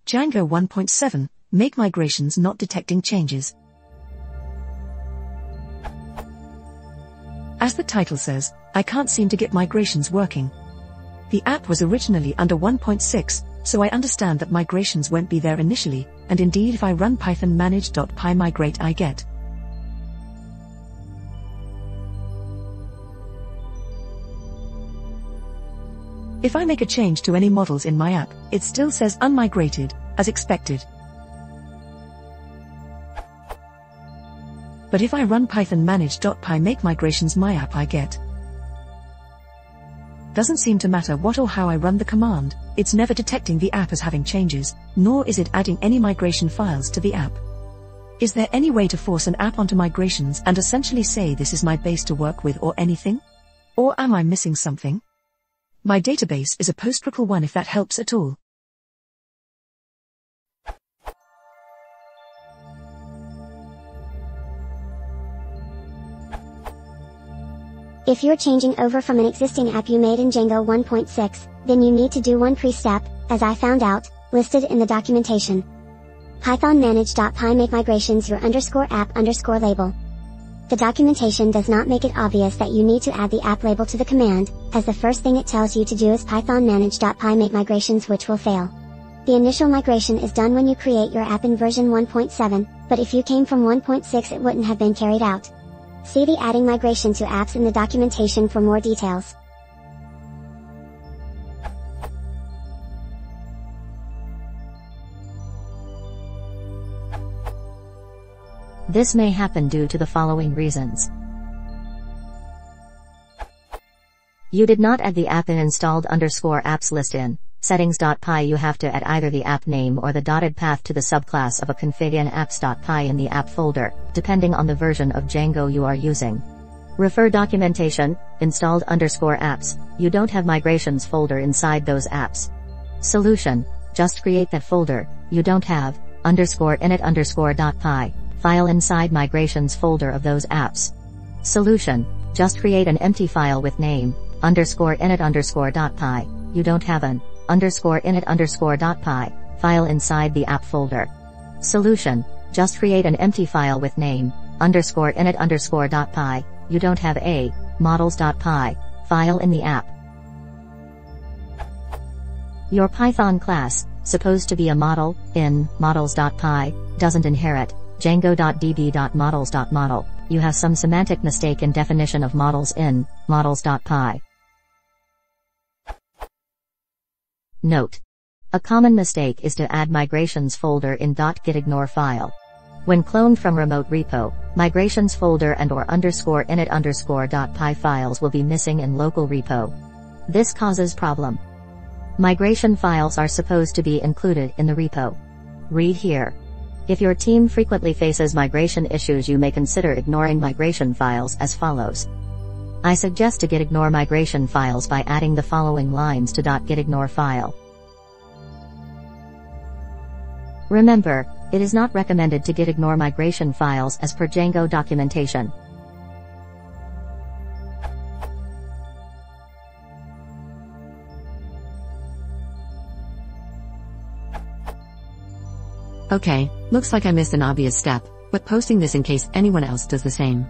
Django 1.7, Make migrations not detecting changes. As the title says, I can't seem to get migrations working. The app was originally under 1.6, so I understand that migrations won't be there initially, and indeed if I run python manage.py migrate I get. If I make a change to any models in my app, it still says unmigrated, as expected. But if I run python manage.py make migrations my app I get. Doesn't seem to matter what or how I run the command, it's never detecting the app as having changes, nor is it adding any migration files to the app. Is there any way to force an app onto migrations and essentially say this is my base to work with or anything? Or am I missing something? My database is a PostgreSQL one if that helps at all. If you're changing over from an existing app you made in Django 1.6, then you need to do one pre-step, as I found out, listed in the documentation. Python manage.py make migrations your _app label. The documentation does not make it obvious that you need to add the app label to the command, as the first thing it tells you to do is python manage.py make migrations, which will fail. The initial migration is done when you create your app in version 1.7, but if you came from 1.6 it wouldn't have been carried out. See the adding migration to apps in the documentation for more details. This may happen due to the following reasons. You did not add the app in installed _apps list in settings.py. You have to add either the app name or the dotted path to the subclass of a config in apps.py in the app folder, depending on the version of Django you are using. Refer documentation, installed _apps, you don't have migrations folder inside those apps. Solution, just create that folder, you don't have, _init_.py. File inside migrations folder of those apps. Solution, just create an empty file with name, _init_.py, you don't have an, _init_.py, file inside the app folder. Solution, just create an empty file with name, _init_.py, you don't have a, models.py, file in the app. Your Python class, supposed to be a model, in models.py, doesn't inherit django.db.models.model, you have some semantic mistake in definition of models in models.py. Note: a common mistake is to add migrations folder in .gitignore file. When cloned from remote repo, migrations folder and/or _init_.py files will be missing in local repo. This causes problem. Migration files are supposed to be included in the repo. Read here. If your team frequently faces migration issues, you may consider ignoring migration files as follows. I suggest to gitignore migration files by adding the following lines to .gitignore file. Remember, it is not recommended to gitignore migration files as per Django documentation. Okay, looks like I missed an obvious step, but posting this in case anyone else does the same.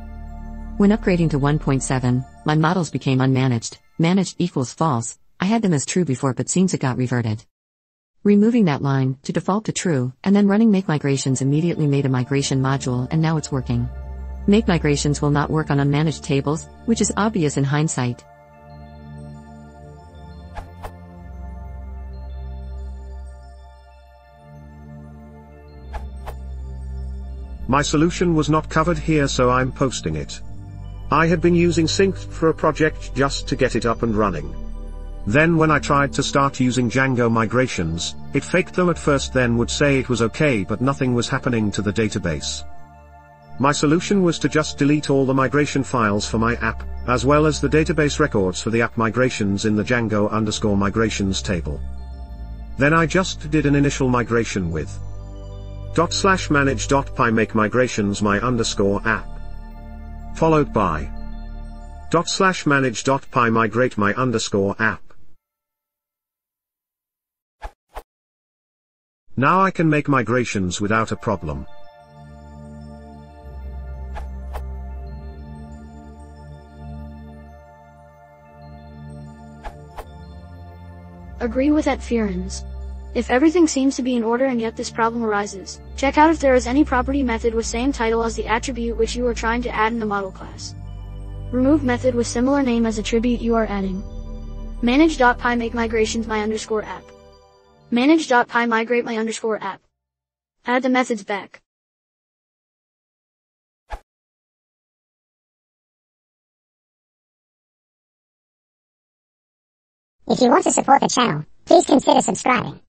When upgrading to 1.7, my models became unmanaged, managed equals false, I had them as true before but seems it got reverted. Removing that line, to default to true, and then running make migrations immediately made a migration module and now it's working. Make migrations will not work on unmanaged tables, which is obvious in hindsight. My solution was not covered here, so I'm posting it. I had been using Synced for a project just to get it up and running. Then when I tried to start using Django migrations, it faked them at first, then would say it was okay but nothing was happening to the database. My solution was to just delete all the migration files for my app, as well as the database records for the app migrations in the django_migrations table. Then I just did an initial migration with /manage.py make migrations my _app, followed by /manage.py migrate my _app. Now I can make migrations without a problem. Agree with Fearns. If everything seems to be in order and yet this problem arises, check out if there is any property method with same title as the attribute which you are trying to add in the model class. Remove method with similar name as attribute you are adding. Manage.py make migrations my_app. Manage.py migrate my_app. Add the methods back. If you want to support the channel, please consider subscribing.